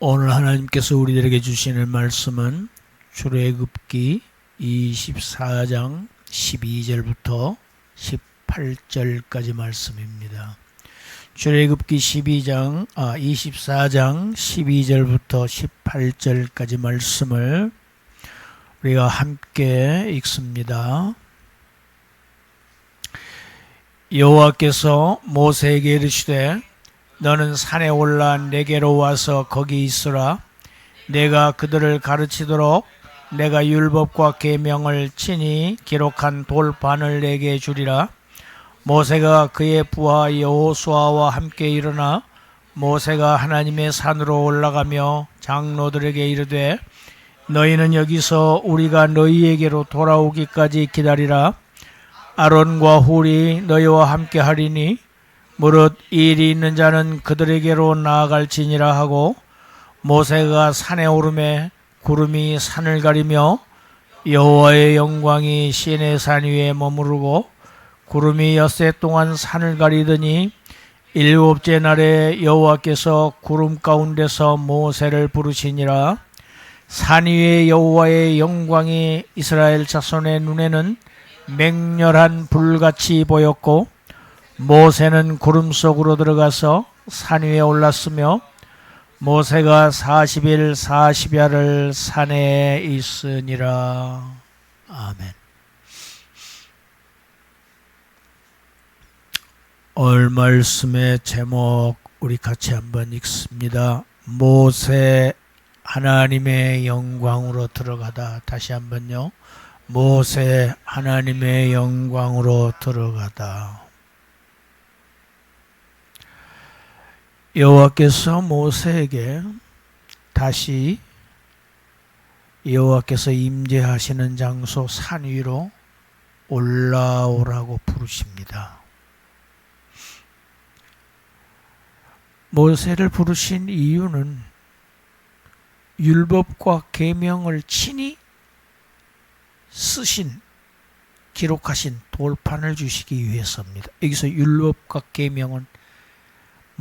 오늘 하나님께서 우리들에게 주시는 말씀은 출애굽기 24장 12절부터 18절까지 말씀입니다. 출애굽기 24장 12절부터 18절까지 말씀을 우리가 함께 읽습니다. 여호와께서 모세에게 이르시되 너는 산에 올라 내게로 와서 거기 있으라. 내가 그들을 가르치도록 내가 율법과 계명을 친히 기록한 돌판을 내게 주리라. 모세가 그의 부하 여호수아와 함께 일어나 모세가 하나님의 산으로 올라가며 장로들에게 이르되 너희는 여기서 우리가 너희에게로 돌아오기까지 기다리라. 아론과 훌이 너희와 함께 하리니 무릇 일이 있는 자는 그들에게로 나아갈지니라 하고, 모세가 산에 오르매 구름이 산을 가리며 여호와의 영광이 시내산 위에 머무르고 구름이 엿새 동안 산을 가리더니 일곱째 날에 여호와께서 구름 가운데서 모세를 부르시니라. 산 위에 여호와의 영광이 이스라엘 자손의 눈에는 맹렬한 불같이 보였고, 모세는 구름 속으로 들어가서 산 위에 올랐으며 모세가 40일 40야를 산에 있으니라. 아멘. 오늘 말씀의 제목 우리 같이 한번 읽습니다. 모세 하나님의 영광으로 들어가다. 다시 한번요. 모세 하나님의 영광으로 들어가다. 여호와께서 모세에게 다시 여호와께서 임재하시는 장소 산 위로 올라오라고 부르십니다. 모세를 부르신 이유는 율법과 계명을 친히 쓰신 기록하신 돌판을 주시기 위해서입니다. 여기서 율법과 계명은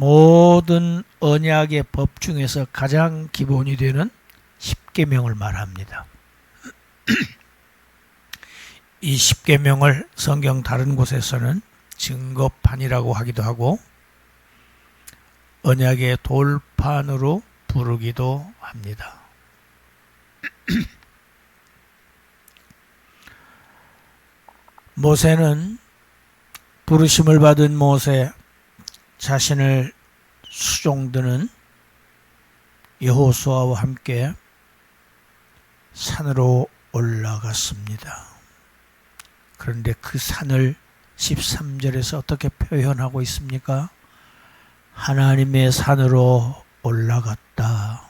모든 언약의 법 중에서 가장 기본이 되는 십계명을 말합니다. 이 십계명을 성경 다른 곳에서는 증거판이라고 하기도 하고 언약의 돌판으로 부르기도 합니다. 모세는 부르심을 받은 모세 자신을 수종드는 여호수아와 함께 산으로 올라갔습니다. 그런데 그 산을 13절에서 어떻게 표현하고 있습니까? 하나님의 산으로 올라갔다.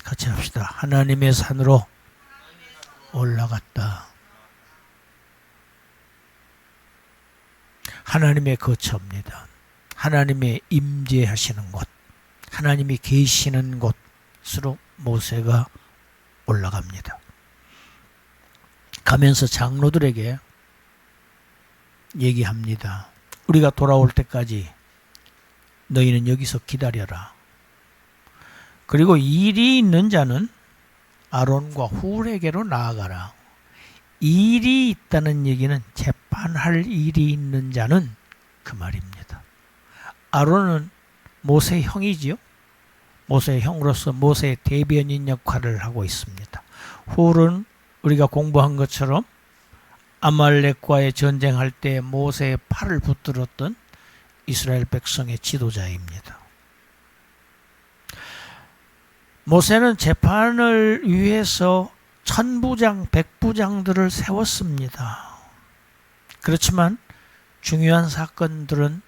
같이 합시다. 하나님의 산으로 올라갔다. 하나님의 거처입니다. 하나님의 임재하시는 곳, 하나님이 계시는 곳으로 모세가 올라갑니다. 가면서 장로들에게 얘기합니다. 우리가 돌아올 때까지 너희는 여기서 기다려라. 그리고 일이 있는 자는 아론과 훌에게로 나아가라. 일이 있다는 얘기는 재판할 일이 있는 자는 그 말입니다. 아론은 모세의 형이지요. 모세의 형으로서 모세의 대변인 역할을 하고 있습니다. 훌은 우리가 공부한 것처럼 아말렉과의 전쟁할 때 모세의 팔을 붙들었던 이스라엘 백성의 지도자입니다. 모세는 재판을 위해서 천부장, 백부장들을 세웠습니다. 그렇지만 중요한 사건들은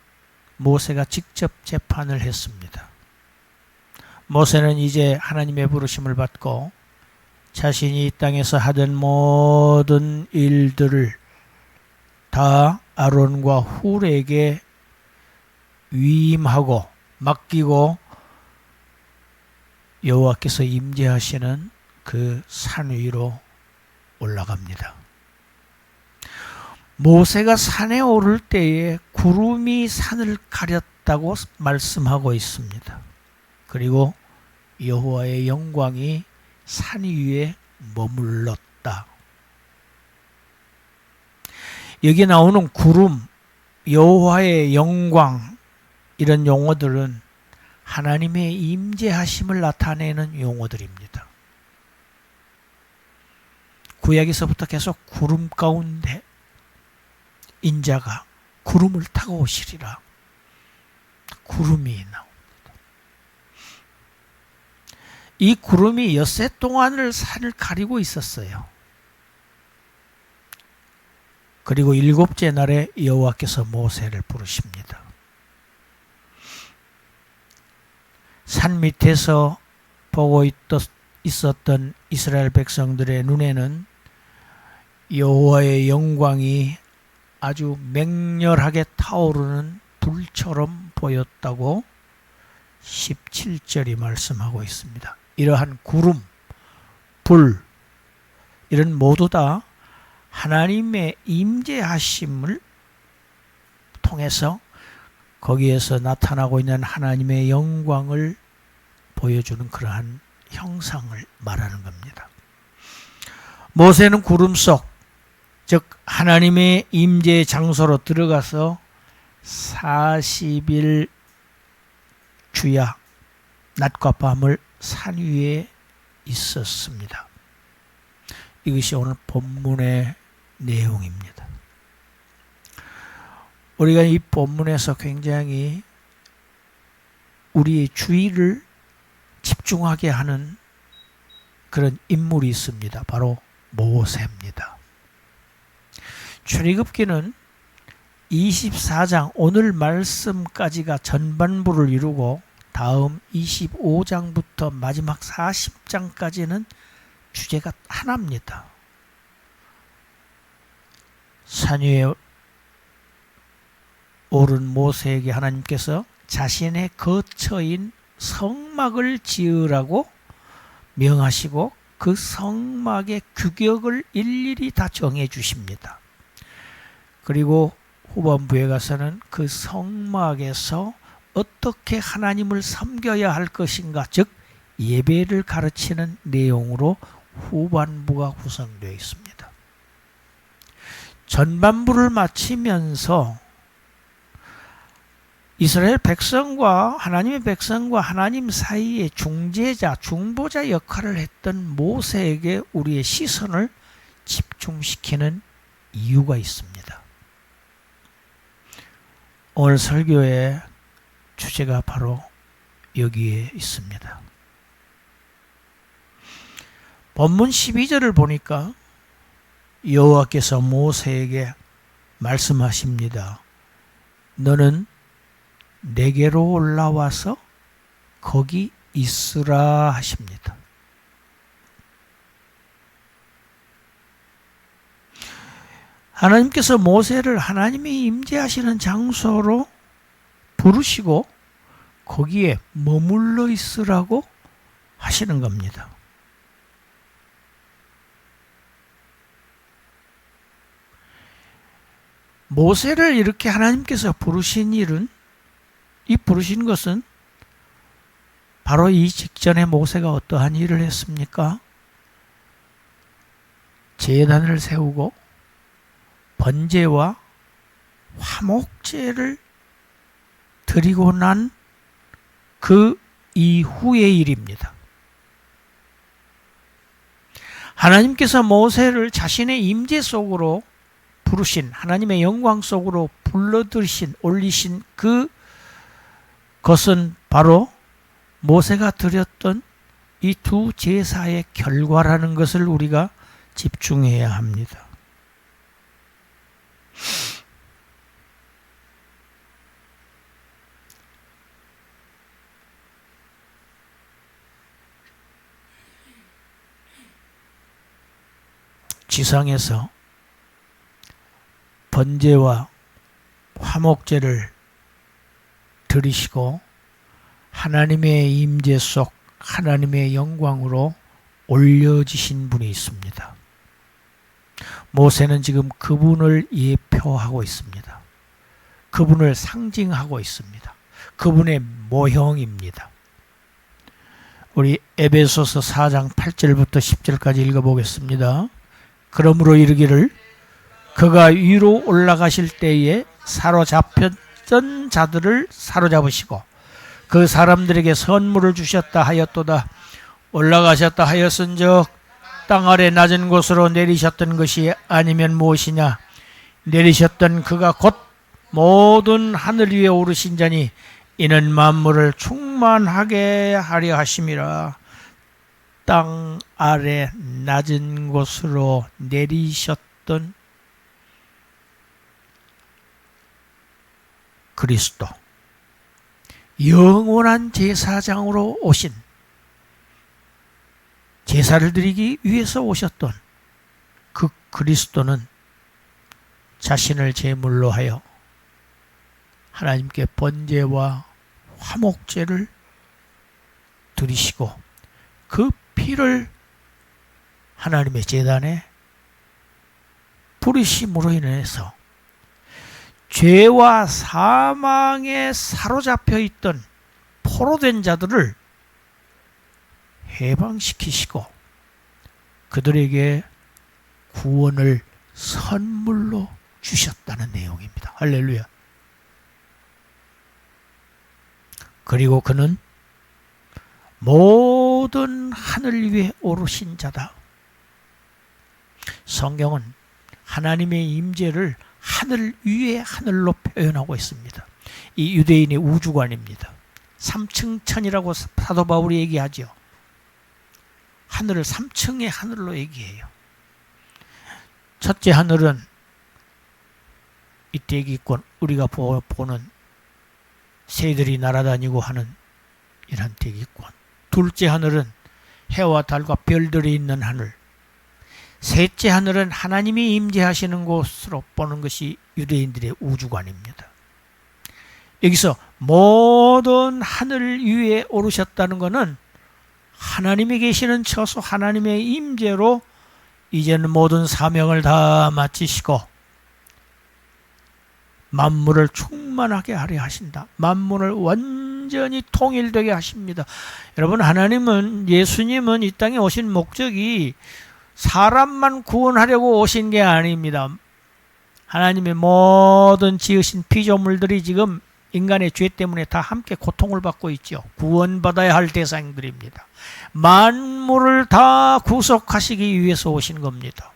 모세가 직접 재판을 했습니다. 모세는 이제 하나님의 부르심을 받고 자신이 이 땅에서 하던 모든 일들을 다 아론과 훌에게 위임하고 맡기고 여호와께서 임재하시는 그 산 위로 올라갑니다. 모세가 산에 오를 때에 구름이 산을 가렸다고 말씀하고 있습니다. 그리고 여호와의 영광이 산 위에 머물렀다. 여기 나오는 구름, 여호와의 영광 이런 용어들은 하나님의 임재하심을 나타내는 용어들입니다. 구약에서부터 계속 구름 가운데 인자가 구름을 타고 오시리라. 구름이 나옵니다. 이 구름이 엿새 동안을 산을 가리고 있었어요. 그리고 일곱째 날에 여호와께서 모세를 부르십니다. 산 밑에서 보고 있었던 이스라엘 백성들의 눈에는 여호와의 영광이 아주 맹렬하게 타오르는 불처럼 보였다고 17절이 말씀하고 있습니다. 이러한 구름, 불 이런 모두 다 하나님의 임재하심을 통해서 거기에서 나타나고 있는 하나님의 영광을 보여주는 그러한 형상을 말하는 겁니다. 모세는 구름 속, 즉 하나님의 임재 장소로 들어가서 40일 주야 낮과 밤을 산 위에 있었습니다. 이것이 오늘 본문의 내용입니다. 우리가 이 본문에서 굉장히 우리의 주의를 집중하게 하는 그런 인물이 있습니다. 바로 모세입니다. 출애굽기는 24장 오늘 말씀까지가 전반부를 이루고 다음 25장부터 마지막 40장까지는 주제가 하나입니다. 산 위에 오른 모세에게 하나님께서 자신의 거처인 성막을 지으라고 명하시고 그 성막의 규격을 일일이 다 정해 주십니다. 그리고 후반부에 가서는 그 성막에서 어떻게 하나님을 섬겨야 할 것인가, 즉 예배를 가르치는 내용으로 후반부가 구성되어 있습니다. 전반부를 마치면서 이스라엘 백성과 하나님의 백성과 하나님 사이의 중재자, 중보자 역할을 했던 모세에게 우리의 시선을 집중시키는 이유가 있습니다. 오늘 설교의 주제가 바로 여기에 있습니다. 본문 12절을 보니까 여호와께서 모세에게 말씀하십니다. 너는 내게로 올라와서 거기 있으라 하십니다. 하나님께서 모세를 하나님이 임재하시는 장소로 부르시고 거기에 머물러 있으라고 하시는 겁니다. 모세를 이렇게 하나님께서 부르신 일은, 이 부르신 것은 바로 이 직전에 모세가 어떠한 일을 했습니까? 제단을 세우고 번제와 화목제를 드리고 난 그 이후의 일입니다. 하나님께서 모세를 자신의 임재 속으로 부르신, 하나님의 영광 속으로 불러들이신, 올리신 그 것은 바로 모세가 드렸던 이 두 제사의 결과라는 것을 우리가 집중해야 합니다. 지상에서 번제와 화목제를 드리시고 하나님의 임재 속 하나님의 영광으로 올려지신 분이 있습니다. 모세는 지금 그분을 예표하고 있습니다. 그분을 상징하고 있습니다. 그분의 모형입니다. 우리 에베소서 4장 8절부터 10절까지 읽어보겠습니다. 그러므로 이르기를 그가 위로 올라가실 때에 사로잡혔던 자들을 사로잡으시고 그 사람들에게 선물을 주셨다 하였도다. 올라가셨다 하였은즉 땅 아래 낮은 곳으로 내리셨던 것이 아니면 무엇이냐. 내리셨던 그가 곧 모든 하늘 위에 오르신 자니 이는 만물을 충만하게 하려 하심이라. 땅 아래 낮은 곳으로 내리셨던 그리스도, 영원한 제사장으로 오신, 제사를 드리기 위해서 오셨던 그 그리스도는 자신을 제물로 하여 하나님께 번제와 화목제를 드리시고 그 피를 하나님의 제단에 부리심으로 인해서 죄와 사망에 사로잡혀 있던 포로된 자들을 해방시키시고 그들에게 구원을 선물로 주셨다는 내용입니다. 할렐루야. 그리고 그는 모든 하늘 위에 오르신 자다. 성경은 하나님의 임재를 하늘 위에 하늘로 표현하고 있습니다. 이 유대인의 우주관입니다. 3층 천이라고 사도 바울이 얘기하죠. 하늘을 3층의 하늘로 얘기해요. 첫째 하늘은 이 대기권, 우리가 보는 새들이 날아다니고 하는 이런 대기권. 둘째 하늘은 해와 달과 별들이 있는 하늘. 셋째 하늘은 하나님이 임재하시는 곳으로 보는 것이 유대인들의 우주관입니다. 여기서 모든 하늘 위에 오르셨다는 것은 하나님이 계시는 처소 하나님의 임재로 이제는 모든 사명을 다 마치시고 만물을 충만하게 하려 하신다. 만물을 완전히 통일되게 하십니다. 여러분, 하나님은, 예수님은 이 땅에 오신 목적이 사람만 구원하려고 오신 게 아닙니다. 하나님의 모든 지으신 피조물들이 지금 인간의 죄 때문에 다 함께 고통을 받고 있죠. 구원받아야 할 대상들입니다. 만물을 다 구속하시기 위해서 오신 겁니다.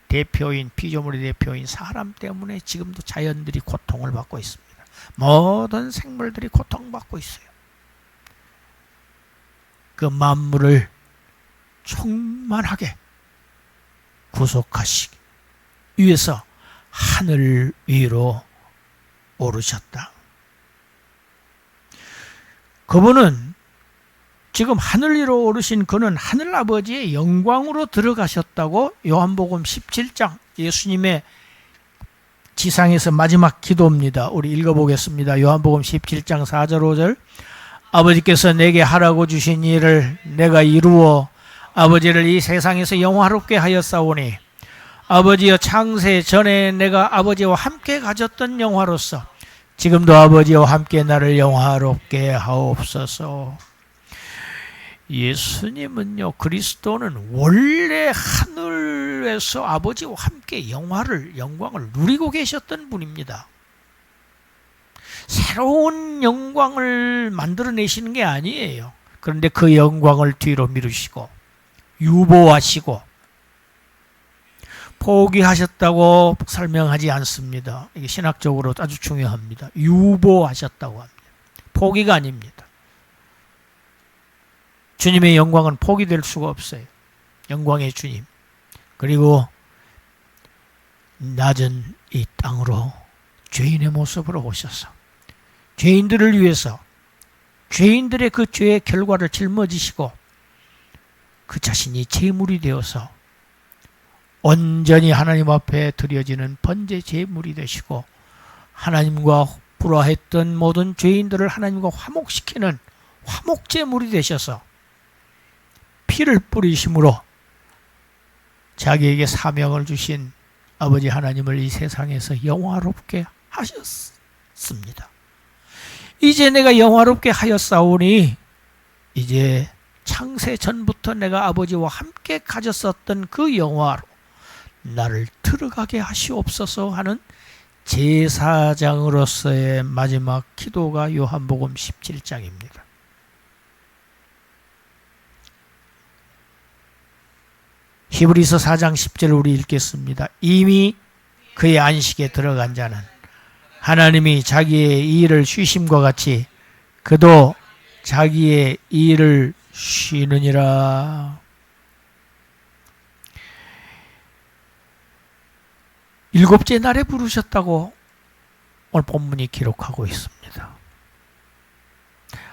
대표인, 피조물의 대표인 사람 때문에 지금도 자연들이 고통을 받고 있습니다. 모든 생물들이 고통받고 있어요. 그 만물을 충만하게 구속하시기 위해서 하늘 위로 오르셨다. 그분은 지금 하늘 위로 오르신 그는 하늘아버지의 영광으로 들어가셨다고 요한복음 17장 예수님의 지상에서 마지막 기도입니다. 우리 읽어보겠습니다. 요한복음 17장 4절 5절 아버지께서 내게 하라고 주신 일을 내가 이루어 아버지를 이 세상에서 영화롭게 하였사오니 아버지여 창세 전에 내가 아버지와 함께 가졌던 영화로서 지금도 아버지와 함께 나를 영화롭게 하옵소서. 예수님은요, 그리스도는 원래 하늘에서 아버지와 함께 영광을 누리고 계셨던 분입니다. 새로운 영광을 만들어내시는 게 아니에요. 그런데 그 영광을 뒤로 미루시고 유보하시고 포기하셨다고 설명하지 않습니다. 이게 신학적으로 아주 중요합니다. 유보하셨다고 합니다. 포기가 아닙니다. 주님의 영광은 포기될 수가 없어요. 영광의 주님. 그리고 낮은 이 땅으로 죄인의 모습으로 오셔서 죄인들을 위해서 죄인들의 그 죄의 결과를 짊어지시고 그 자신이 제물이 되어서 온전히 하나님 앞에 드려지는 번제 제물이 되시고 하나님과 불화했던 모든 죄인들을 하나님과 화목시키는 화목제물이 되셔서 피를 뿌리심으로 자기에게 사명을 주신 아버지 하나님을 이 세상에서 영화롭게 하셨습니다. 이제 내가 영화롭게 하였사오니 이제 창세 전부터 내가 아버지와 함께 가졌었던 그 영화로 나를 들어가게 하시옵소서 하는 제사장으로서의 마지막 기도가 요한복음 17장입니다. 히브리서 4장 10절을 우리 읽겠습니다. 이미 그의 안식에 들어간 자는 하나님이 자기의 일을 쉬심과 같이 그도 자기의 일을 쉬느니라. 일곱째 날에 부르셨다고 오늘 본문이 기록하고 있습니다.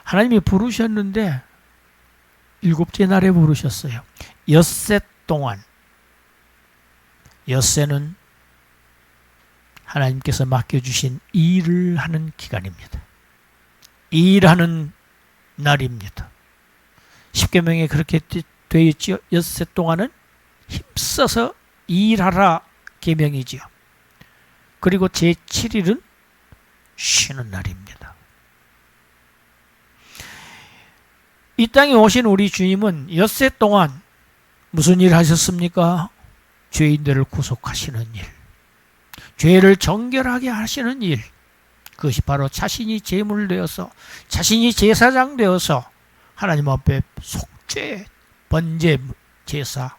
하나님이 부르셨는데 일곱째 날에 부르셨어요. 엿새 동안. 엿새는 하나님께서 맡겨주신 일을 하는 기간입니다. 일하는 날입니다. 십계명에 그렇게 되어 있지요. 엿새 동안은 힘써서 일하라 계명이지요. 그리고 제7일은 쉬는 날입니다. 이 땅에 오신 우리 주님은 엿새 동안 무슨 일 하셨습니까? 죄인들을 구속하시는 일, 죄를 정결하게 하시는 일, 그것이 바로 자신이 제물 되어서, 자신이 제사장 되어서 하나님 앞에 속죄, 번제 제사,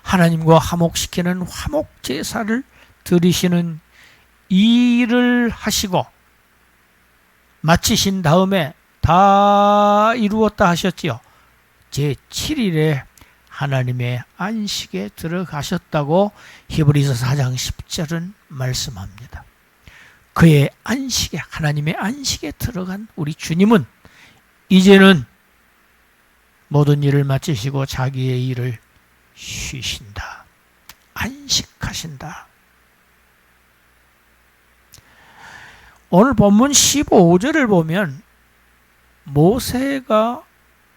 하나님과 화목시키는 화목 제사를 드리시는 일을 하시고 마치신 다음에 다 이루었다 하셨지요. 제7일에 하나님의 안식에 들어가셨다고 히브리서 4장 10절은 말씀합니다. 그의 안식에, 하나님의 안식에 들어간 우리 주님은 이제는 모든 일을 마치시고 자기의 일을 쉬신다. 안식하신다. 오늘 본문 15절을 보면 모세가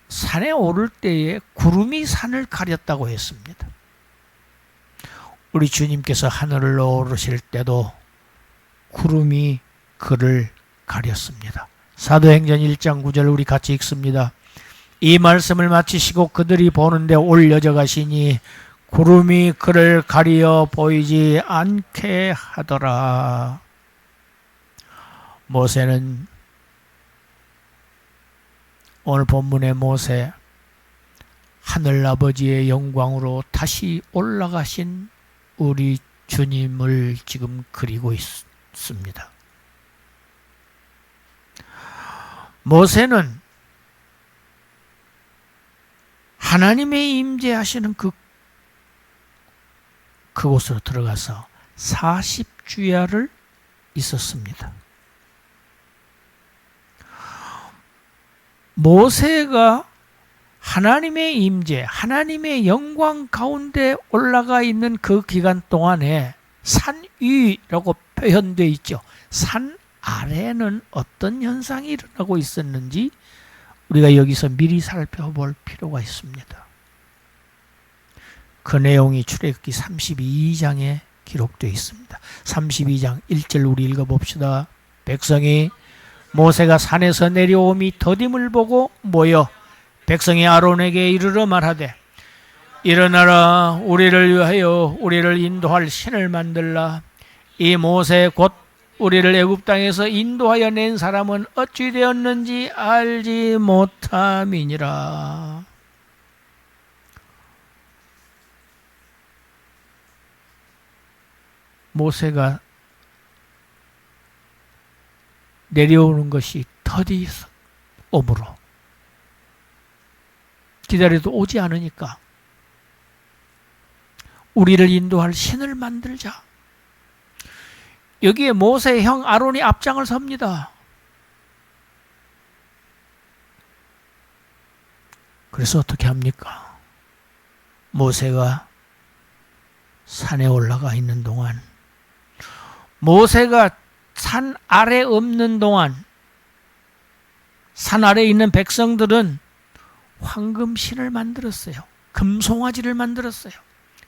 산에 오를 때에 구름이 산을 가렸다고 했습니다. 우리 주님께서 하늘을 오르실 때도 구름이 그를 가렸습니다. 사도행전 1장 9절 우리 같이 읽습니다. 이 말씀을 마치시고 그들이 보는데 올려져 가시니 구름이 그를 가리어 보이지 않게 하더라. 모세는, 오늘 본문의 모세, 하늘아버지의 영광으로 다시 올라가신 우리 주님을 지금 그리고 있습니다. 모세는 하나님의 임재하시는 그곳으로 들어가서 40주야를 있었습니다. 모세가 하나님의 임재, 하나님의 영광 가운데 올라가 있는 그 기간 동안에 산 위라고 표현되어 있죠. 산 아래는 어떤 현상이 일어나고 있었는지 우리가 여기서 미리 살펴볼 필요가 있습니다. 그 내용이 출애굽기 32장에 기록되어 있습니다. 32장 1절 우리 읽어봅시다. 백성이 모세가 산에서 내려오미 더딤을 보고 모여 백성이 아론에게 이르러 말하되 일어나라, 우리를 위하여 우리를 인도할 신을 만들라. 이 모세 곧 우리를 애굽 땅에서 인도하여 낸 사람은 어찌 되었는지 알지 못함이니라. 모세가 내려오는 것이 더디 오므로 기다려도 오지 않으니까 우리를 인도할 신을 만들자. 여기에 모세의 형 아론이 앞장을 섭니다. 그래서 어떻게 합니까? 모세가 산에 올라가 있는 동안, 모세가 산 아래 없는 동안 산 아래에 있는 백성들은 황금신을 만들었어요. 금송아지를 만들었어요.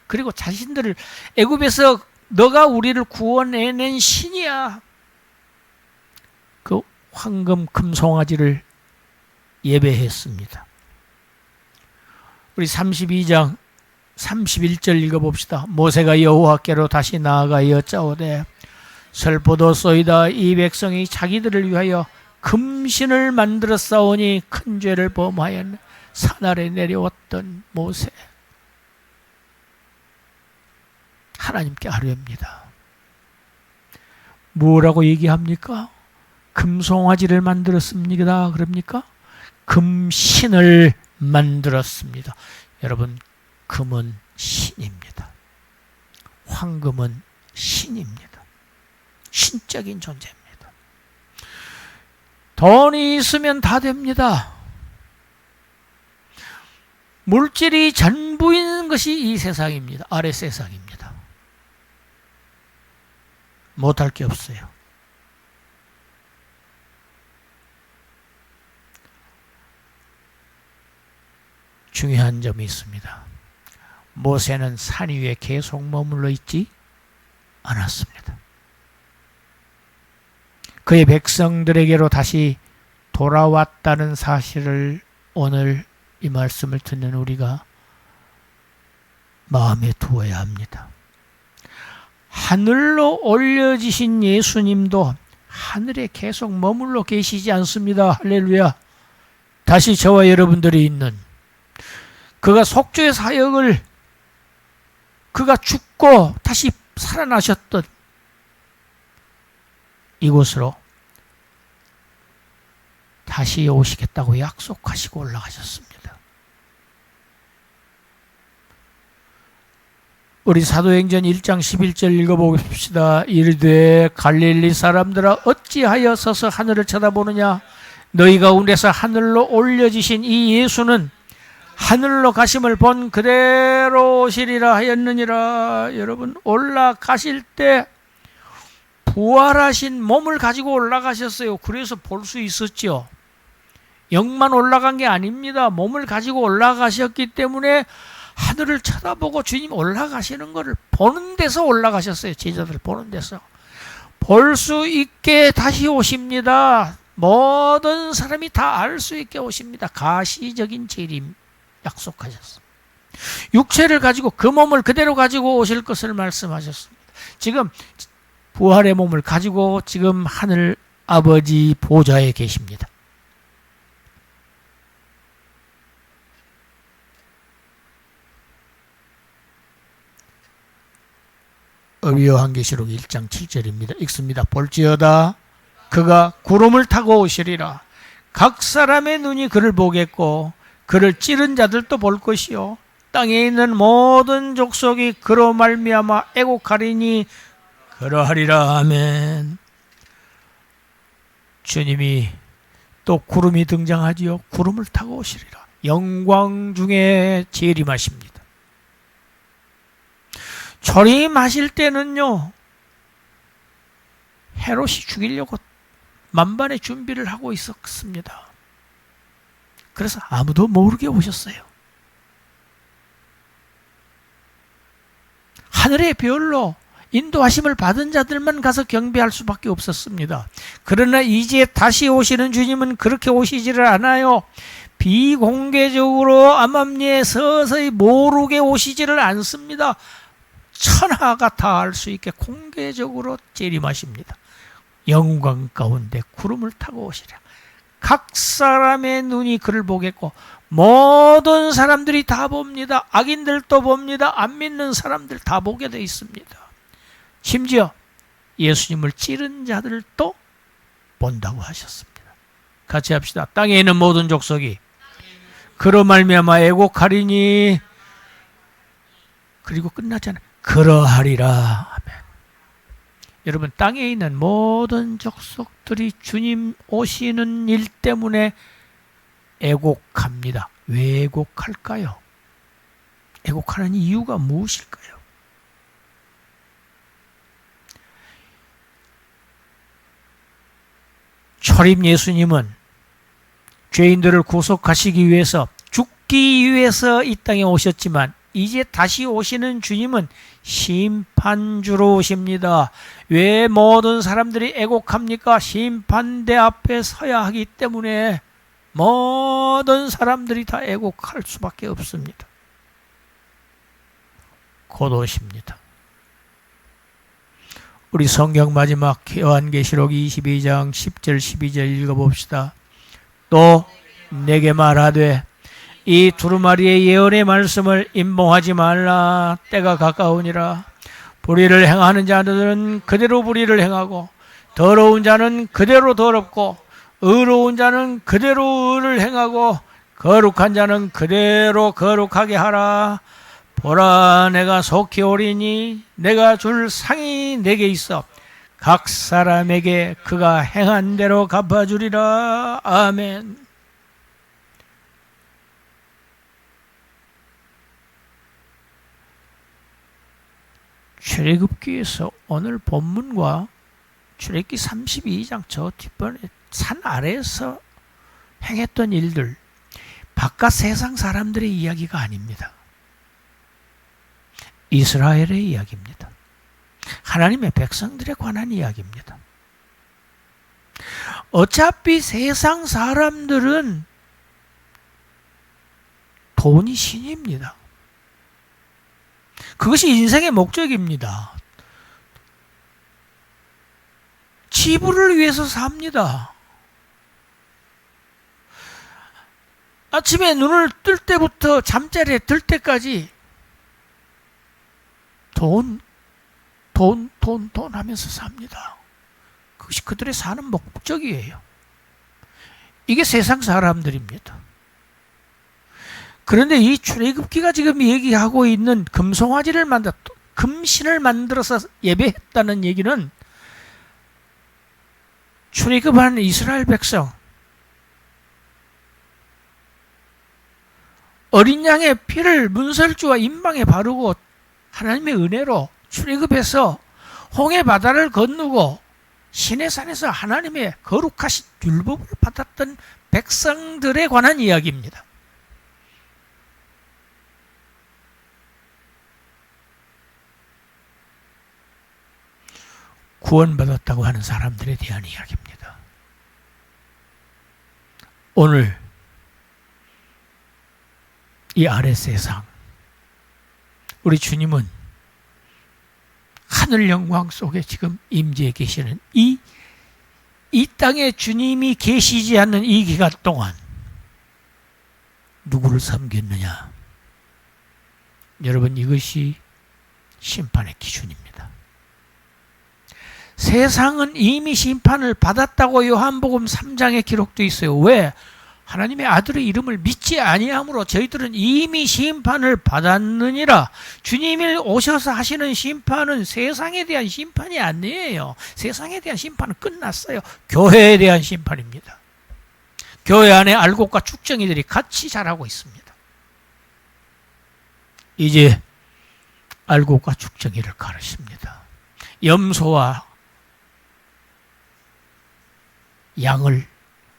그리고 자신들을 애굽에서 너가 우리를 구원해낸 신이야. 그 황금 금송아지를 예배했습니다. 우리 32장 31절 읽어봅시다. 모세가 여호와께로 다시 나아가 여짜오되 슬프도 쏘이다. 이 백성이 자기들을 위하여 금신을 만들어 싸우니 큰 죄를 범하였네. 산 아래 내려왔던 모세, 하나님께 아뢰옵니다. 뭐라고 얘기합니까? 금송아지를 만들었습니다. 그럽니까? 금신을 만들었습니다. 여러분, 금은 신입니다. 황금은 신입니다. 신적인 존재입니다. 돈이 있으면 다 됩니다. 물질이 전부인 것이 이 세상입니다. 아래 세상입니다. 못할 게 없어요. 중요한 점이 있습니다. 모세는 산 위에 계속 머물러 있지 않았습니다. 그의 백성들에게로 다시 돌아왔다는 사실을 오늘 이 말씀을 듣는 우리가 마음에 두어야 합니다. 하늘로 올려지신 예수님도 하늘에 계속 머물러 계시지 않습니다. 할렐루야. 다시 저와 여러분들이 있는 그가 속죄의 사역을 그가 죽고 다시 살아나셨던 이곳으로 다시 오시겠다고 약속하시고 올라가셨습니다. 우리 사도행전 1장 11절 읽어봅시다. 이르되 갈릴리 사람들아 어찌하여 서서 하늘을 쳐다보느냐. 너희 가운데서 하늘로 올려지신 이 예수는 하늘로 가심을 본 그대로 오시리라 하였느니라. 여러분, 올라가실 때 부활하신 몸을 가지고 올라가셨어요. 그래서 볼 수 있었죠. 영만 올라간 게 아닙니다. 몸을 가지고 올라가셨기 때문에 하늘을 쳐다보고 주님 올라가시는 것을 보는 데서 올라가셨어요. 제자들 보는 데서. 볼 수 있게 다시 오십니다. 모든 사람이 다 알 수 있게 오십니다. 가시적인 재림 약속하셨습니다. 육체를 가지고 그 몸을 그대로 가지고 오실 것을 말씀하셨습니다. 지금 부활의 몸을 가지고 지금 하늘 아버지 보좌에 계십니다. 요한계시록 1장 7절입니다. 읽습니다. 볼지어다 그가 구름을 타고 오시리라. 각 사람의 눈이 그를 보겠고 그를 찌른 자들도 볼 것이요 땅에 있는 모든 족속이 그로 말미암아 애곡하리니 그러하리라. 아멘. 주님이 또 구름이 등장하지요. 구름을 타고 오시리라. 영광 중에 재림하십니다. 재림하실 때는요, 헤롯이 죽이려고 만반의 준비를 하고 있었습니다. 그래서 아무도 모르게 오셨어요. 하늘의 별로 인도하심을 받은 자들만 가서 경배할 수밖에 없었습니다. 그러나 이제 다시 오시는 주님은 그렇게 오시지를 않아요. 비공개적으로 암암리에 서서히 모르게 오시지를 않습니다. 천하가 다 알 수 있게 공개적으로 재림하십니다. 영광 가운데 구름을 타고 오시랴. 각 사람의 눈이 그를 보겠고 모든 사람들이 다 봅니다. 악인들도 봅니다. 안 믿는 사람들 다 보게 돼 있습니다. 심지어 예수님을 찌른 자들도 본다고 하셨습니다. 같이 합시다. 땅에 있는 모든 족속이 그로 말미암아 애곡하리니, 그리고 끝났잖아요. 그러하리라. 아멘. 여러분, 땅에 있는 모든 족속들이 주님 오시는 일 때문에 애곡합니다. 왜 애곡할까요? 애곡하는 이유가 무엇일까요? 초림 예수님은 죄인들을 구속하시기 위해서, 죽기 위해서 이 땅에 오셨지만 이제 다시 오시는 주님은 심판주로 오십니다. 왜 모든 사람들이 애곡합니까? 심판대 앞에 서야 하기 때문에 모든 사람들이 다 애곡할 수밖에 없습니다. 곧 오십니다. 우리 성경 마지막 요한계시록 22장 10절 12절 읽어봅시다. 또 내게 말하되 이 두루마리의 예언의 말씀을 임봉하지 말라. 때가 가까우니라. 불의를 행하는 자들은 그대로 불의를 행하고 더러운 자는 그대로 더럽고 의로운 자는 그대로 의를 행하고 거룩한 자는 그대로 거룩하게 하라. 보라, 내가 속히 오리니 내가 줄 상이 내게 있어 각 사람에게 그가 행한 대로 갚아주리라. 아멘. 출애굽기에서 오늘 본문과 출애굽기 32장 저 뒷번에 산 아래에서 행했던 일들, 바깥 세상 사람들의 이야기가 아닙니다. 이스라엘의 이야기입니다. 하나님의 백성들에 관한 이야기입니다. 어차피 세상 사람들은 돈이 신입니다. 그것이 인생의 목적입니다. 지불을 위해서 삽니다. 아침에 눈을 뜰 때부터 잠자리에 들 때까지 돈 하면서 삽니다. 그것이 그들의 사는 목적이에요. 이게 세상 사람들입니다. 그런데 이 출애굽기가 지금 얘기하고 있는 금송아지를 금신을 만들어서 예배했다는 얘기는 출애굽한 이스라엘 백성, 어린 양의 피를 문설주와 임방에 바르고 하나님의 은혜로 출애굽해서 홍해 바다를 건너고 시내산에서 하나님의 거룩하신 율법을 받았던 백성들에 관한 이야기입니다. 구원받았다고 하는 사람들에 대한 이야기입니다. 오늘 이 아래 세상, 우리 주님은 하늘 영광 속에 지금 임재해 계시는 이 땅에 주님이 계시지 않는 이 기간 동안 누구를 섬겼느냐? 여러분, 이것이 심판의 기준입니다. 세상은 이미 심판을 받았다고 요한복음 3장에 기록되어 있어요. 왜? 하나님의 아들의 이름을 믿지 아니함으로 저희들은 이미 심판을 받았느니라. 주님이 오셔서 하시는 심판은 세상에 대한 심판이 아니에요. 세상에 대한 심판은 끝났어요. 교회에 대한 심판입니다. 교회 안에 알곡과 축정이들이 같이 자라고 있습니다. 이제 알곡과 축정이를 가르칩니다. 염소와 양을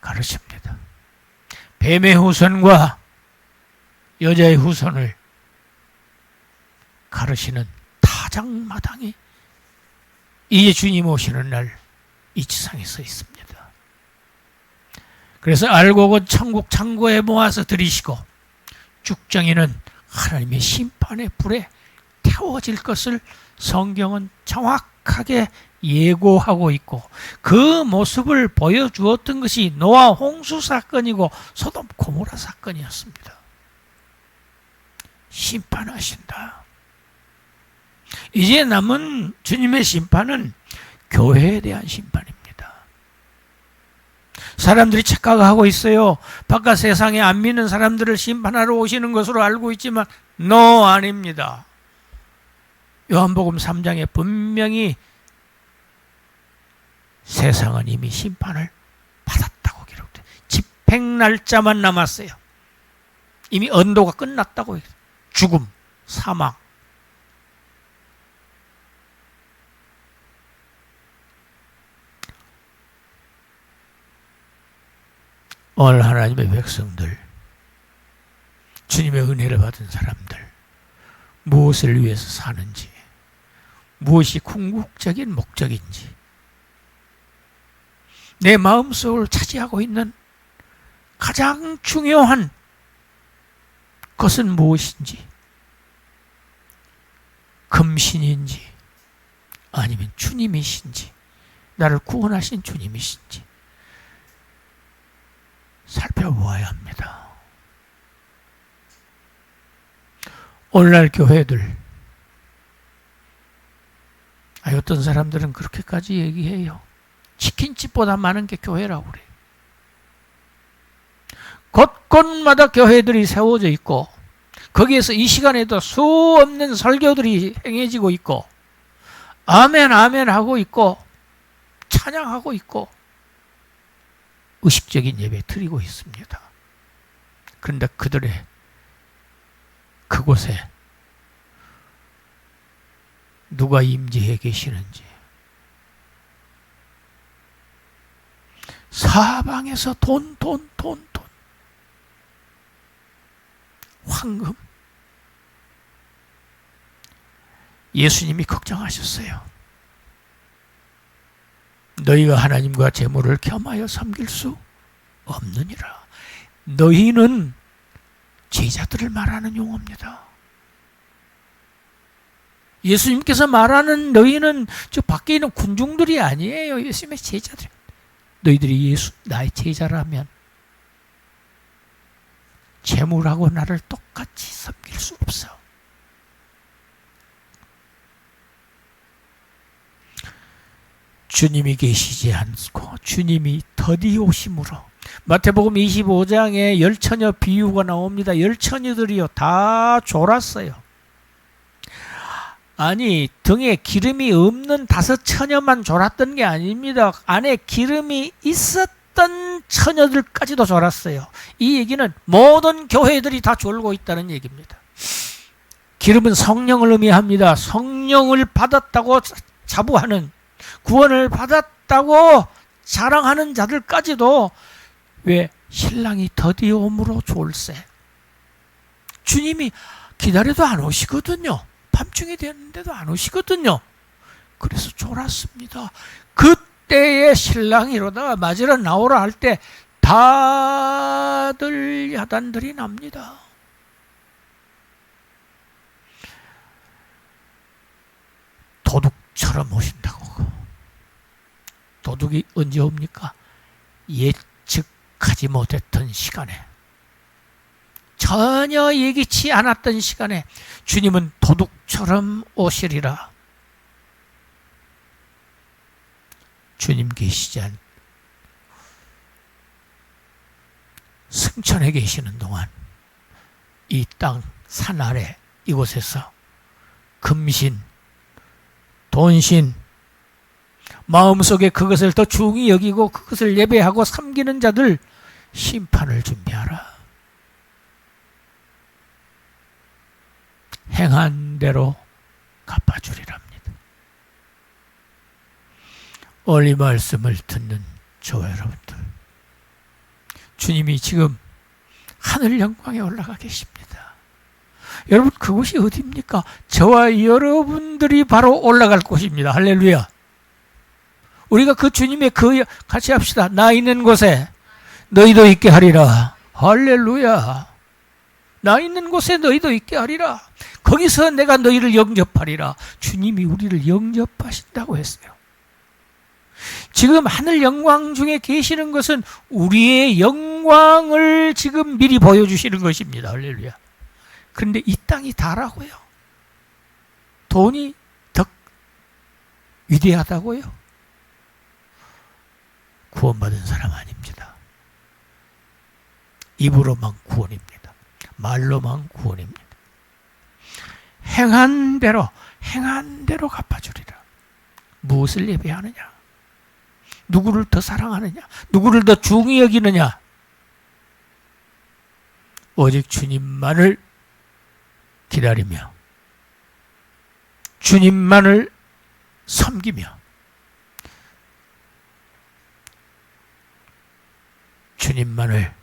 가르칩니다. 뱀의 후손과 여자의 후손을 가르치는 타작마당이 이제 주님 오시는 날 이 지상에 서 있습니다. 그래서 알곡은 천국 창고에 모아서 들이시고 죽정이는 하나님의 심판의 불에 태워질 것을 성경은 정확하게 예고하고 있고, 그 모습을 보여주었던 것이 노아 홍수 사건이고 소돔 고모라 사건이었습니다. 심판하신다. 이제 남은 주님의 심판은 교회에 대한 심판입니다. 사람들이 착각하고 있어요. 바깥 세상에 안 믿는 사람들을 심판하러 오시는 것으로 알고 있지만 아닙니다. 요한복음 3장에 분명히 세상은 이미 심판을 받았다고 기록돼. 집행 날짜만 남았어요. 이미 언도가 끝났다고 해요. 죽음, 사망. 오늘 하나님의 백성들, 주님의 은혜를 받은 사람들, 무엇을 위해서 사는지, 무엇이 궁극적인 목적인지, 내 마음속을 차지하고 있는 가장 중요한 것은 무엇인지, 금신인지 아니면 주님이신지, 나를 구원하신 주님이신지 살펴보아야 합니다. 오늘날 교회들, 어떤 사람들은 그렇게까지 얘기해요. 치킨집보다 많은 게 교회라고 그래요. 곳곳마다 교회들이 세워져 있고 거기에서 이 시간에도 수 없는 설교들이 행해지고 있고 아멘 아멘 하고 있고 찬양하고 있고 의식적인 예배 드리고 있습니다. 그런데 그곳에 누가 임재해 계시는지, 사방에서 돈, 황금. 예수님이 걱정하셨어요. 너희가 하나님과 재물을 겸하여 섬길 수 없느니라. 너희는 제자들을 말하는 용어입니다. 예수님께서 말하는 너희는 저 밖에 있는 군중들이 아니에요. 예수님의 제자들. 너희들이 나의 제자라면 재물하고 나를 똑같이 섬길 수 없어. 주님이 계시지 않고 주님이 더디 오심으로, 마태복음 25장에 열처녀 비유가 나옵니다. 열처녀들이요 다 졸았어요. 아니, 등에 기름이 없는 5처녀만 졸았던 게 아닙니다. 안에 기름이 있었던 처녀들까지도 졸았어요. 이 얘기는 모든 교회들이 다 졸고 있다는 얘기입니다. 기름은 성령을 의미합니다. 성령을 받았다고 자부하는, 구원을 받았다고 자랑하는 자들까지도 왜 신랑이 더디옴으로 졸세. 주님이 기다려도 안 오시거든요. 밤중이 되었는데도 안 오시거든요. 그래서 졸았습니다. 그때의 신랑이 이러다가 맞으러 나오라 할 때 다들 야단들이 납니다. 도둑처럼 오신다고. 도둑이 언제 옵니까? 예측하지 못했던 시간에, 전혀 예기치 않았던 시간에 주님은 도둑처럼 오시리라. 주님 계시지 않, 승천에 계시는 동안 이 땅 산 아래 이곳에서 금신, 돈신, 마음속에 그것을 더 중히 여기고 그것을 예배하고 섬기는 자들 심판을 준비하라. 행한 대로 갚아주리랍니다. 오늘 이 말씀을 듣는 저와 여러분들, 주님이 지금 하늘 영광에 올라가 계십니다. 여러분, 그곳이 어디입니까? 저와 여러분들이 바로 올라갈 곳입니다. 할렐루야. 우리가 그 주님의 같이 합시다. 나 있는 곳에 너희도 있게 하리라. 할렐루야. 나 있는 곳에 너희도 있게 하리라. 거기서 내가 너희를 영접하리라. 주님이 우리를 영접하신다고 했어요. 지금 하늘 영광 중에 계시는 것은 우리의 영광을 지금 미리 보여주시는 것입니다. 할렐루야. 그런데 이 땅이 다라고요? 돈이 더 위대하다고요? 구원받은 사람 아닙니다. 입으로만 구원입니다. 말로만 구원입니다. 행한 대로 갚아주리라. 무엇을 예배하느냐? 누구를 더 사랑하느냐? 누구를 더 중히 여기느냐? 오직 주님만을 기다리며 주님만을 섬기며 주님만을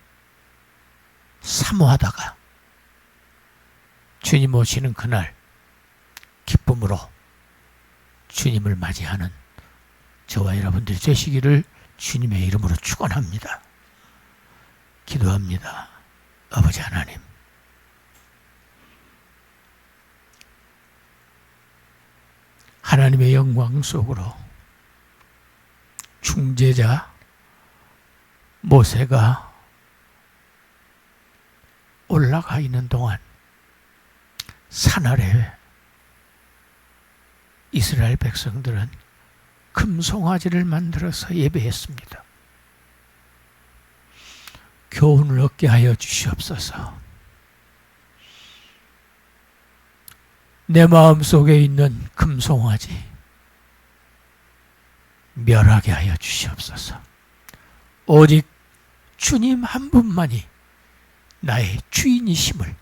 사모하다가 주님 오시는 그날 기쁨으로 주님을 맞이하는 저와 여러분들이 되시기를 주님의 이름으로 축원합니다. 기도합니다. 아버지 하나님, 하나님의 영광 속으로 중재자 모세가 올라가 있는 동안 산 아래 이스라엘 백성들은 금송아지를 만들어서 예배했습니다. 교훈을 얻게 하여 주시옵소서. 내 마음속에 있는 금송아지 멸하게 하여 주시옵소서. 오직 주님 한 분만이 나의 주인이심을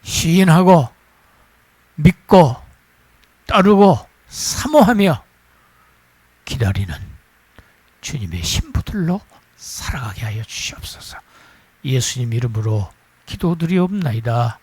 시인하고 믿고 따르고 사모하며 기다리는 주님의 신부들로 살아가게 하여 주시옵소서. 예수님 이름으로 기도드리옵나이다.